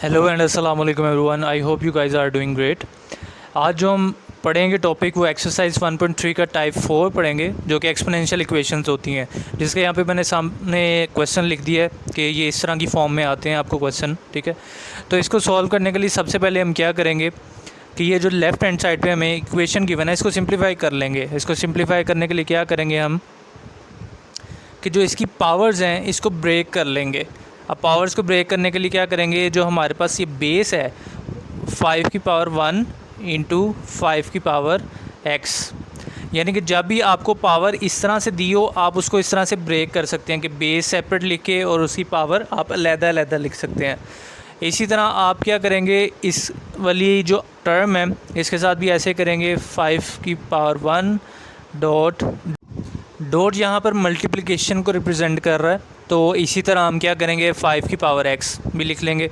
Hello and अस्सलाम वालेकुम everyone, I hope you guys are doing great. आज जो हम पढ़ेंगे टॉपिक वो एक्सरसाइज 1.3 का टाइप 4 पढ़ेंगे, जो कि एक्सपोनेंशियल इक्वेशंस होती हैं। जिसके यहाँ पे मैंने सामने क्वेश्चन लिख दिया है कि ये इस तरह की फॉर्म में आते हैं आपको क्वेश्चन, ठीक है। तो इसको सॉल्व करने के लिए सबसे पहले हम क्या करेंगे कि ये जो लेफ़्ट हैंड साइड पे हमें इक्वेशन गिवन है इसको सिंप्लीफाई कर लेंगे। इसको सिंप्लीफाई करने के लिए क्या करेंगे हम कि जो इसकी पावर्स हैं इसको ब्रेक कर लेंगे। अब पावर्स को ब्रेक करने के लिए क्या करेंगे, जो हमारे पास ये बेस है 5 की पावर 1 इंटू 5 की पावर x, यानी कि जब भी आपको पावर इस तरह से दी हो आप उसको इस तरह से ब्रेक कर सकते हैं कि बेस सेपरेट लिख के और उसकी पावर आप अलग-अलग लिख सकते हैं। इसी तरह आप क्या करेंगे, इस वाली जो टर्म है इसके साथ भी ऐसे करेंगे। 5 की पावर 1 डॉट यहाँ पर मल्टीप्लिकेशन को रिप्रेजेंट कर रहा है, तो इसी तरह हम क्या करेंगे 5 की पावर x भी लिख लेंगे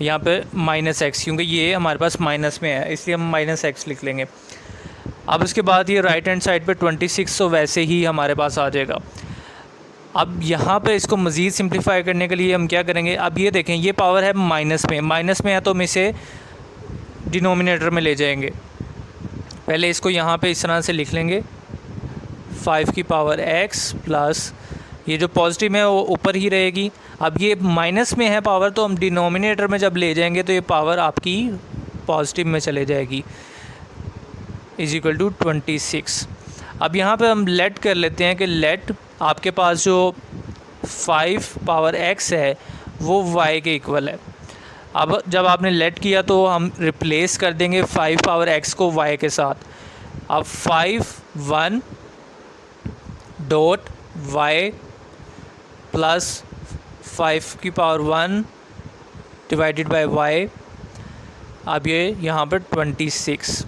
यहाँ पे माइनस x, क्योंकि ये हमारे पास माइनस में है इसलिए हम माइनस x लिख लेंगे। अब उसके बाद ये राइट हैंड साइड पे 26 तो वैसे ही हमारे पास आ जाएगा। अब यहाँ पे इसको मज़ीद सिंप्लीफाई करने के लिए हम क्या करेंगे, अब ये देखें ये पावर है माइनस में है तो हम इसे डिनोमिनेटर में ले जाएंगे। पहले इसको यहाँ पे इस तरह से लिख लेंगे 5 की पावर x प्लस ये जो पॉजिटिव है वो ऊपर ही रहेगी। अब ये माइनस में है पावर, तो हम डिनोमिनेटर में जब ले जाएंगे तो ये पावर आपकी पॉजिटिव में चले जाएगी, इज इक्वल टू 26। अब यहाँ पे हम लेट कर लेते हैं कि लेट आपके पास जो 5 पावर x है वो y के इक्वल है। अब जब आपने लेट किया तो हम रिप्लेस कर देंगे 5 पावर x को y के साथ। अब 1 डॉट y प्लस 5 की पावर 1 डिवाइडेड बाय y, अब ये यहाँ पर 26।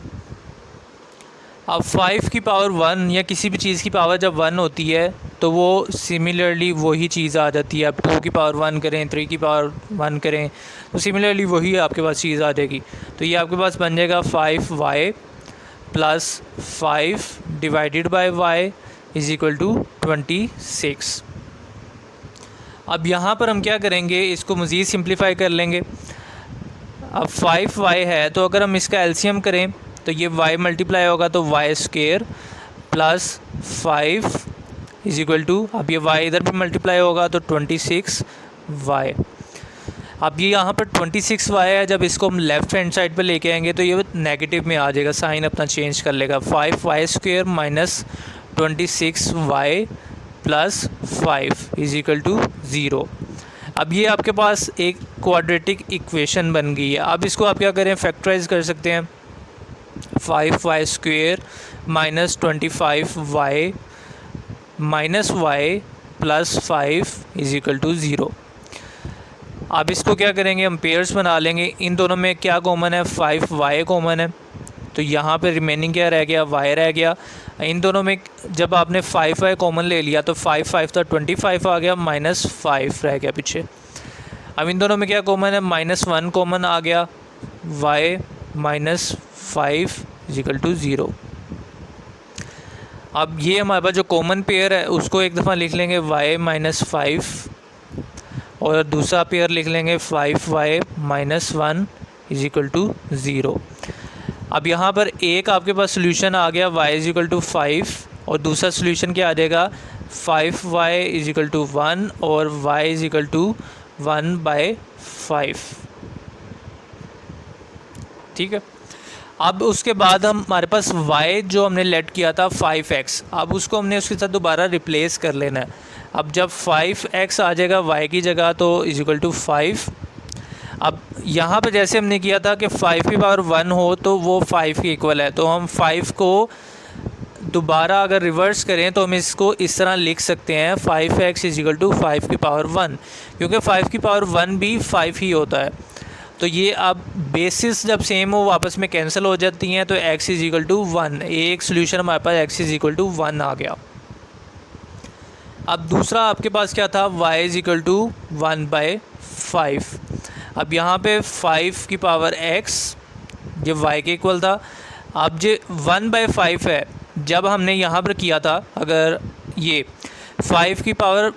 अब 5 की पावर 1 या किसी भी चीज़ की पावर जब 1 होती है तो वो सिमिलरली वही चीज़ आ जाती है। अब 2 की पावर 1 करें, 3 की पावर 1 करें तो सिमिलरली वही आपके पास चीज़ आ जाएगी। तो ये आपके पास बन जाएगा 5y plus 5 divided by y is equal to 26। अब यहाँ पर हम क्या करेंगे, इसको मज़ीद सिंप्लीफाई कर लेंगे। अब 5y है तो अगर हम इसका एलसीएम करें तो ये y मल्टीप्लाई होगा तो y square plus 5 is equal to, अब ये y इधर भी मल्टीप्लाई होगा तो 26y। अब ये यहाँ पर 26y है, जब इसको हम लेफ़्ट हैंड साइड पर लेके आएंगे तो ये नेगेटिव में आ जाएगा, साइन अपना चेंज कर लेगा। 5y square minus 26y plus 5 is equal to 0। अब ये आपके पास एक क्वाड्रेटिक इक्वेशन बन गई है। अब इसको आप क्या करें, फैक्टराइज कर सकते हैं। 5y square minus 25y minus y plus 5 is equal to 0। अब इसको क्या करेंगे, हम पेयर्स बना लेंगे। इन दोनों में क्या कॉमन है, 5y कॉमन है, तो यहाँ पे रिमेनिंग क्या रह गया, y रह गया। इन दोनों में जब आपने 5y कॉमन ले लिया तो 5 था 25 आ गया, माइनस 5 रह गया पीछे। अब इन दोनों में क्या कॉमन है, -1 कॉमन आ गया, y माइनस 5 इक्वल टू 0। अब ये हमारे पास जो कॉमन पेयर है उसको एक दफ़ा लिख लेंगे y माइनस 5 और दूसरा पेयर लिख लेंगे 5y minus 1 is equal to 0। अब यहाँ पर एक आपके पास सोल्यूशन आ गया y इज इक्वल टू 5 और दूसरा सोल्यूशन क्या आ जाएगा 5y इज इक्वल टू 1 और y इज इक्वल टू 1/5, ठीक है। अब उसके बाद हमारे पास y जो हमने लेट किया था 5x, अब उसको हमने उसके साथ दोबारा रिप्लेस कर लेना है। अब जब 5x आ जाएगा y की जगह तो इज इक्वल टू 5। अब यहाँ पे जैसे हमने किया था कि 5 की पावर 1 हो तो वो 5 के इक्वल है, तो हम 5 को दोबारा अगर रिवर्स करें तो हम इसको इस तरह लिख सकते हैं 5x इज इक्वल टू 5 की पावर 1, क्योंकि 5 की पावर 1 भी 5 ही होता है। तो ये अब बेसिस जब सेम हो आपस में कैंसिल हो जाती हैं तो x इज इक्वल टू 1, एक सोल्यूशन हमारे पास x इज इक्वल टू 1 आ गया। अब दूसरा आपके पास क्या था, y इज इक्वल टू 1/5। अब यहाँ पे 5 की पावर x ये y के इक्वल था। अब जो 1/5 है जब हमने यहाँ पर किया था, अगर ये 5 की पावर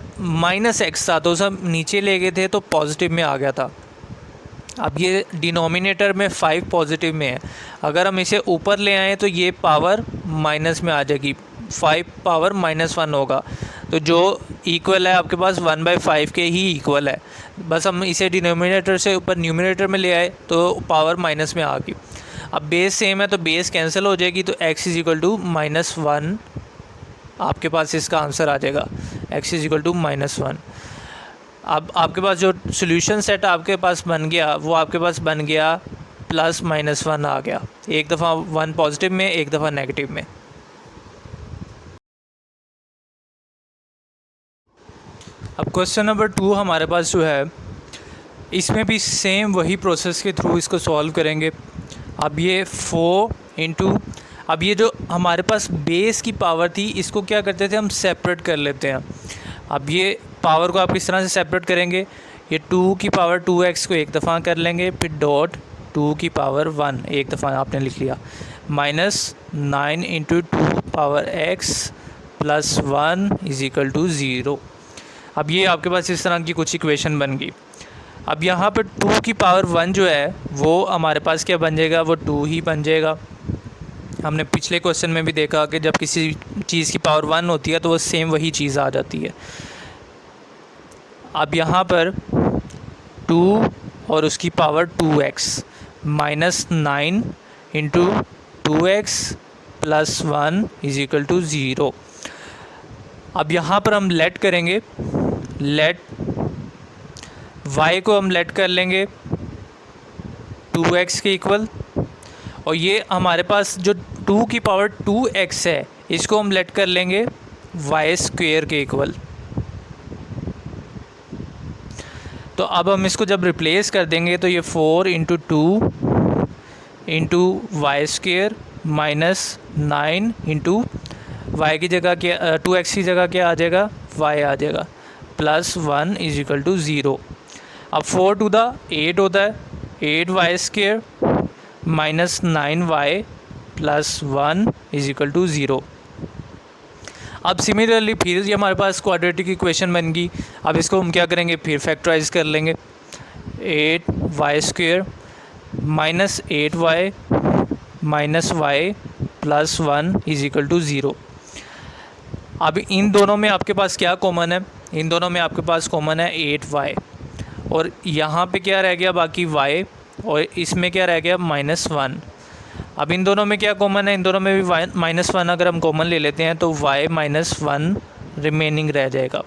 -x था तो सब नीचे ले गए थे तो पॉजिटिव में आ गया था। अब ये डिनोमिनेटर में 5 पॉजिटिव में है, अगर हम इसे ऊपर ले आएँ तो ये पावर माइनस में आ जाएगी, 5 पावर -1 होगा, तो जो इक्वल है आपके पास 1/5 के ही इक्वल है। बस हम इसे डिनोमिनेटर से ऊपर न्यूमिनेटर में ले आए तो पावर माइनस में आ गई। अब बेस सेम है तो बेस कैंसिल हो जाएगी, तो x = -1 आपके पास इसका आंसर आ जाएगा, x = -1। अब आपके पास जो सॉल्यूशन सेट आपके पास बन गया वो आपके पास बन गया +-1 आ गया, एक दफ़ा 1 पॉजिटिव में, एक दफ़ा नेगेटिव में। अब क्वेश्चन नंबर 2 हमारे पास जो है, इसमें भी सेम वही प्रोसेस के थ्रू इसको सॉल्व करेंगे। अब ये 4 इंटू, अब ये जो हमारे पास बेस की पावर थी इसको क्या करते थे हम सेपरेट कर लेते हैं। अब ये पावर को आप किस तरह से सेपरेट करेंगे, ये 2 की पावर 2x को एक दफ़ा कर लेंगे, फिर डॉट 2 की पावर 1 एक दफ़ा आपने लिख लिया, -9 इंटू 2 पावर x + 1 = 0। अब ये आपके पास इस तरह की कुछ इक्वेशन बन गई। अब यहाँ पर 2 की पावर 1 जो है वो हमारे पास क्या बन जाएगा, वो 2 ही बन जाएगा। हमने पिछले क्वेश्चन में भी देखा कि जब किसी चीज़ की पावर 1 होती है तो वो सेम वही चीज़ आ जाती है। अब यहाँ पर 2 और उसकी पावर 2x -9 इंटू 2x + 1 = 0। अब यहाँ पर हम लेट करेंगे, लेट y को हम लेट कर लेंगे 2x के इक्वल, और ये हमारे पास जो 2 की पावर 2x है इसको हम लेट कर लेंगे y² के इक्वल। तो अब हम इसको जब रिप्लेस कर देंगे तो ये 4 into 2 into y² -9 into y की जगह क्या, 2x की जगह क्या आ जाएगा, y आ जाएगा, +1 = 0। अब 4 टू द 8 होता है, 8y² -9y + 1 = 0। अब सिमिलरली फिर ये हमारे पास क्वाड्रेटिक इक्वेशन बन गई। अब इसको हम क्या करेंगे, फिर फैक्टराइज कर लेंगे, 8y² -8y -y + 1 = 0। अब इन दोनों में आपके पास क्या कॉमन है, इन दोनों में आपके पास कॉमन है 8y, और यहाँ पे क्या रह गया बाकी y, और इसमें क्या रह गया -1। अब इन दोनों में क्या कॉमन है, इन दोनों में भी -1 अगर हम कॉमन ले लेते हैं तो y -1 रिमेनिंग रह जाएगा।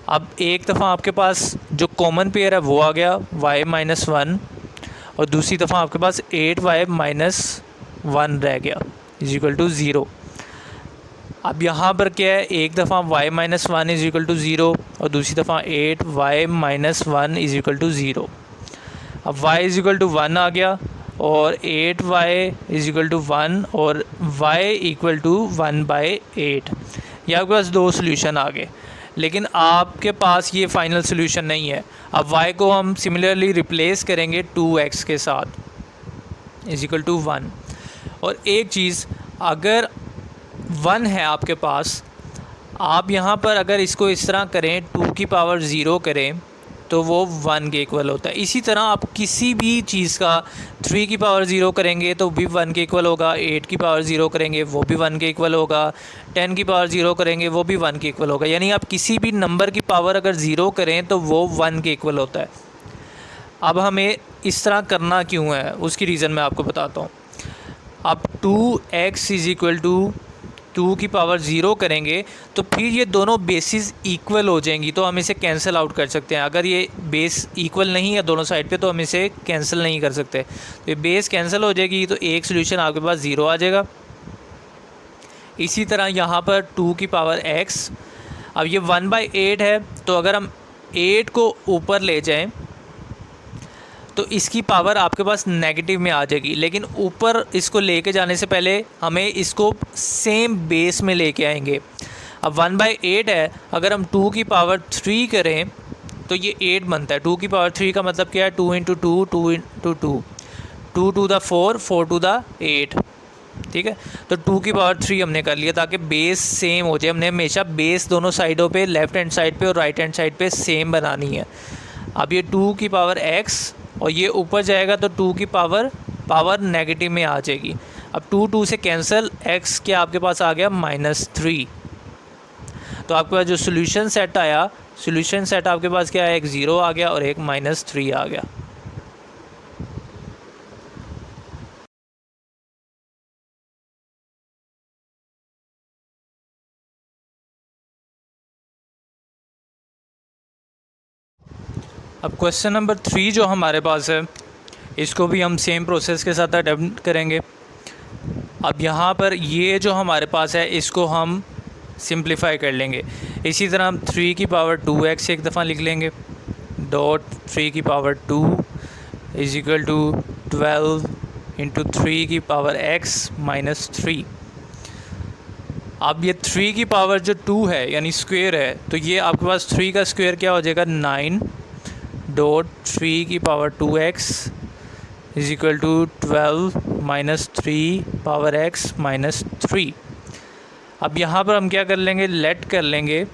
अब एक दफ़ा आपके पास जो कॉमन पेयर है वो आ गया y -1, और दूसरी दफ़ा आपके पास 8y -1 रह गया = 0। अब यहाँ पर क्या है, एक दफ़ा y -1 = 0 और दूसरी दफ़ा 8y -1 = 0। अब y = 1 आ गया और 8y = 1 और y = 1/8। ये आपके पास दो सोल्यूशन आ गए, लेकिन आपके पास ये फाइनल सोल्यूशन नहीं है। अब y को हम सिमिलरली रिप्लेस करेंगे 2x के साथ = 1। और एक चीज़, अगर 1 है आपके पास, आप यहाँ पर अगर इसको इस तरह करें 2 की पावर 0 करें तो वो 1 के इक्वल होता है। इसी तरह आप किसी भी चीज़ का 3 की पावर 0 करेंगे तो भी 1 के इक्वल होगा, 8 की पावर 0 करेंगे वो भी 1 के इक्वल होगा, 10 की पावर 0 करेंगे वो भी 1 के इक्वल होगा। यानी आप किसी भी नंबर की पावर अगर 0 करें तो वो 1 के इक्वल होता है। अब हमें इस तरह करना क्यों है, उसकी रीज़न मैं आपको बताता हूँ। अब 2x = 2 की पावर 0 करेंगे तो फिर ये दोनों बेसिस इक्वल हो जाएंगी, तो हम इसे कैंसिल आउट कर सकते हैं। अगर ये बेस इक्वल नहीं है दोनों साइड पे तो हम इसे कैंसिल नहीं कर सकते, तो ये बेस कैंसिल हो जाएगी, तो एक सोल्यूशन आपके पास 0 आ जाएगा। इसी तरह यहाँ पर 2 की पावर x, अब ये 1/8 है, तो अगर हम 8 को ऊपर ले जाएं तो इसकी पावर आपके पास नेगेटिव में आ जाएगी, लेकिन ऊपर इसको लेके जाने से पहले हमें इसको सेम बेस में लेके आएंगे। अब 1/8 है, अगर हम 2 की पावर 3 करें तो ये 8 बनता है। 2 की पावर 3 का मतलब क्या है, 2 × 2 2 × 2 2 to the 4 4 to the 8, ठीक है। तो 2 की पावर 3 हमने कर लिया ताकि बेस सेम हो जाए। हमने हमेशा बेस दोनों साइडों पे, लेफ़्ट हैंड साइड पे और राइट हैंड साइड पे सेम बनानी है। अब ये 2 की पावर x और ये ऊपर जाएगा तो 2 की पावर नेगेटिव में आ जाएगी। अब 2 से कैंसिल, x क्या आपके पास आ गया -3। तो आपके पास जो सोल्यूशन सेट आया, सोल्यूशन सेट आपके पास क्या है, एक 0 आ गया और एक -3 आ गया। अब क्वेश्चन नंबर 3 जो हमारे पास है, इसको भी हम सेम प्रोसेस के साथ अटेम्प्ट करेंगे। अब यहाँ पर ये जो हमारे पास है इसको हम सिंप्लीफाई कर लेंगे। इसी तरह हम 3 की पावर 2x एक दफ़ा लिख लेंगे, डॉट 3 की power 2 is equal to 12 into 3 की पावर x -3। अब ये 3 की पावर जो 2 है यानी स्क्वेयर है, तो ये आपके पास 3 का स्क्वेयर क्या हो जाएगा 9 डॉट 3 की power 2x is equal to 12 -3 power x -3। अब यहाँ पर हम क्या कर लेंगे, लेट कर लेंगे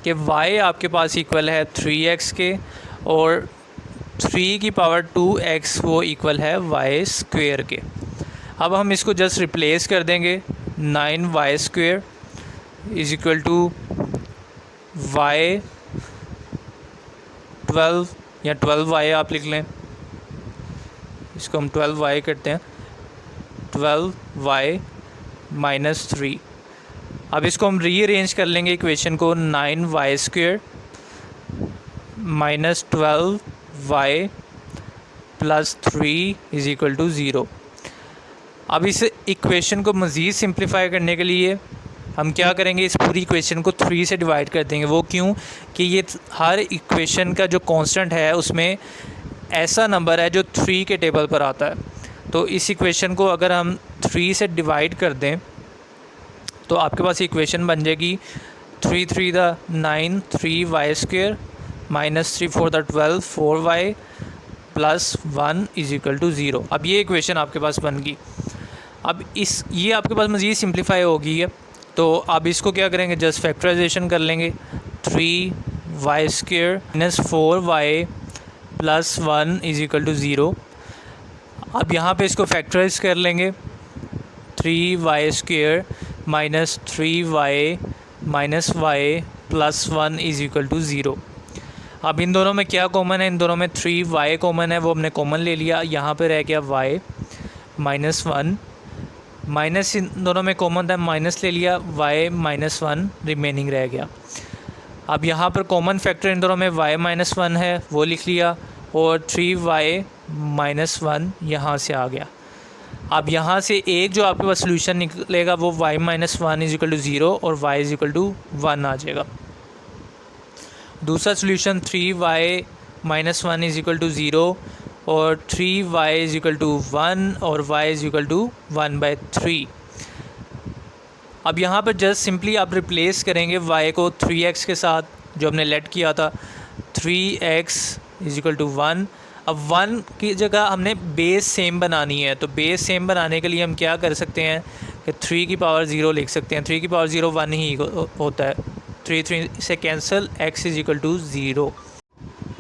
कि y आपके पास इक्वल है 3x के और 3 की पावर 2x वो इक्वल है y स्क्वेयर के। अब हम इसको जस्ट रिप्लेस कर देंगे, 9y square is equal to y 12 या 12y आप लिख लें, इसको हम 12y करते हैं, 12y -3। अब इसको हम रीअरेंज कर लेंगे इक्वेशन को, 9y square -12y plus 3 is equal to 0। अब इस इक्वेशन को मज़ीद सिंप्लीफाई करने के लिए हम क्या करेंगे, इस पूरी इक्वेशन को 3 से डिवाइड कर देंगे। वो क्यों कि ये हर इक्वेशन का जो कांस्टेंट है उसमें ऐसा नंबर है जो 3 के टेबल पर आता है। तो इस इक्वेशन को अगर हम 3 से डिवाइड कर दें तो आपके पास इक्वेशन बन जाएगी 3 3 the 9 3y square -3 4 the 12 4y plus 1 is equal to 0। अब ये इक्वेशन आपके पास बन गई। अब ये आपके पास मज़ीद सिंप्लीफाई हो गई है, तो अब इसको क्या करेंगे, जस्ट फैक्टराइजेशन कर लेंगे, 3y square -4y plus 1 is equal to 0। अब यहाँ पे इसको फैक्टराइज कर लेंगे, 3y square -3y -y plus 1 is equal to 0। अब इन दोनों में क्या कॉमन है, इन दोनों में 3y कॉमन है, वो हमने कॉमन ले लिया। यहाँ पे रह गया y -1, माइनस इन दोनों में कॉमन था, माइनस ले लिया, y -1 रिमेनिंग रह गया। अब यहाँ पर कॉमन फैक्टर इन दोनों में y -1 है, वो लिख लिया, और 3y -1 यहाँ से आ गया। अब यहाँ से एक जो आपके पास सोल्यूशन निकलेगा वो y -1 इज इक्वल टू 0 और y इज इक्वल टू 1 आ जाएगा। दूसरा solution 3y -1 is equal to 0 और 3y इज इक्वल टू 1 और y इज इक्वल टू 1/3। अब यहाँ पर जस्ट सिंपली आप रिप्लेस करेंगे y को 3x के साथ जो हमने लेट किया था, 3x इज इक्वल टू 1। अब 1 की जगह हमने बेस सेम बनानी है, तो बेस सेम बनाने के लिए हम क्या कर सकते हैं कि 3 की पावर 0 लिख सकते हैं। 3 की पावर 0 1 ही होता है, 3 से cancel, x is equal to 0।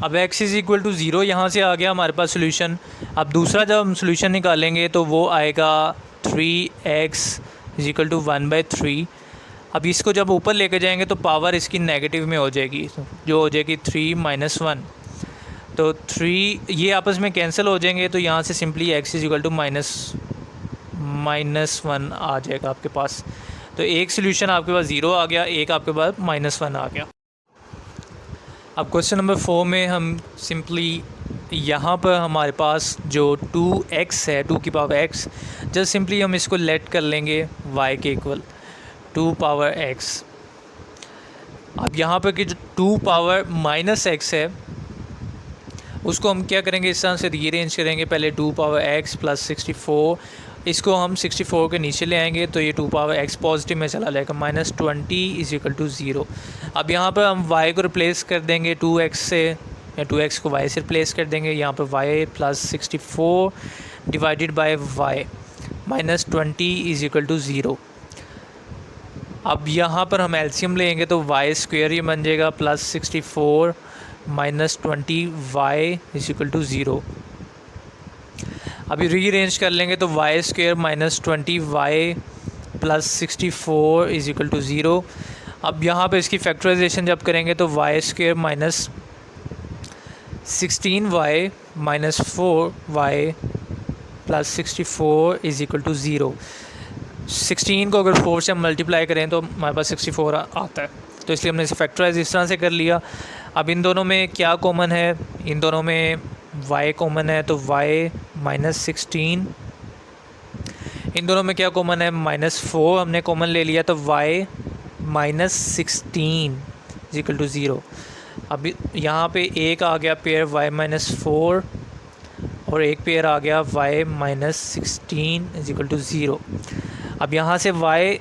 अब x इज़ इक्वल टू 0 यहाँ से आ गया हमारे पास सोल्यूशन। अब दूसरा जब हम सोल्यूशन निकालेंगे तो वो आएगा 3x इज इक्वल टू 1/3। अब इसको जब ऊपर लेके जाएंगे तो पावर इसकी नेगेटिव में हो जाएगी, जो हो जाएगी 3 - 1। तो 3 ये आपस में कैंसिल हो जाएंगे, तो यहाँ से simply x is equal to -1 आ जाएगा आपके पास। तो एक सोल्यूशन आपके पास 0 आ गया, एक आपके पास -1 आ गया। अब क्वेश्चन नंबर 4 में हम सिंपली यहाँ पर हमारे पास जो 2x है, 2 की पावर x, जस्ट सिंपली हम इसको लेट कर लेंगे y के इक्वल 2 पावर x। अब यहाँ पर कि जो 2 पावर -x है उसको हम क्या करेंगे, इस तरह से रीअरेंज करेंगे। पहले 2 पावर x प्लस 64, इसको हम 64 के नीचे ले आएंगे तो ये 2 पावर x पॉजिटिव में चला जाएगा, -20 इज इक्वल टू 0। अब यहाँ पर हम y को रिप्लेस कर देंगे 2x से, या 2x को y से रिप्लेस कर देंगे। यहाँ पर y plus 64 divided by y -20 is equal to 0। अब यहाँ पर हम एलसीएम लेंगे तो y स्क्वेयर ही बन जाएगा, plus 64 -20y is equal to 0। अभी रीअरेंज कर लेंगे तो Y square -20y plus 64 is equal to 0। अब यहाँ पे इसकी फैक्टराइजेशन जब करेंगे तो Y square -16y -4y plus 64 is equal to 0। 16 को अगर 4 से हम मल्टीप्लाई करें तो हमारे पास 64 आता है, तो इसलिए हमने इसे फैक्टराइज इस तरह से कर लिया। अब इन दोनों में क्या कॉमन है, इन दोनों में y कॉमन है, तो y -16। इन दोनों में क्या कॉमन है, -4 हमने कॉमन ले लिया, तो y -16 इज इक्वल टू 0। अब यहाँ पे एक आ गया पेयर y -4 और एक पेयर आ गया y -16 इज इक्वल टू 0। अब यहाँ से y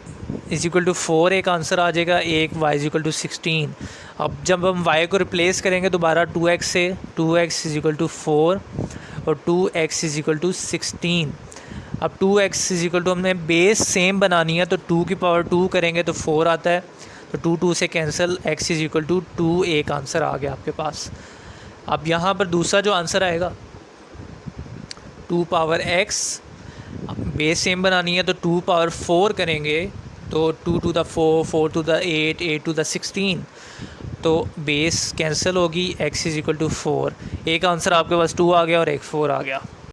इज इक्वल टू 4 एक आंसर आ जाएगा, एक y इज इक्वल टू 16। अब जब हम y को रिप्लेस करेंगे दोबारा 2x से, 2x इज इक्वल टू 4 और 2x इज इक्वल टू 16। अब 2x इज इक्वल टू हमने बेस सेम बनानी है, तो 2 की पावर 2 करेंगे तो 4 आता है, तो 2 2 से cancel, x is equal to 2 एक आंसर आ गया आपके पास। अब यहाँ पर दूसरा जो आंसर आएगा 2 पावर x, बेस सेम बनानी है तो 2 पावर 4 करेंगे तो 2 to the 4, 4 to the 8, 8 to the 16, तो बेस कैंसिल होगी, x इज इक्वल टू 4। एक आंसर आपके पास 2 आ गया और एक 4 आ गया।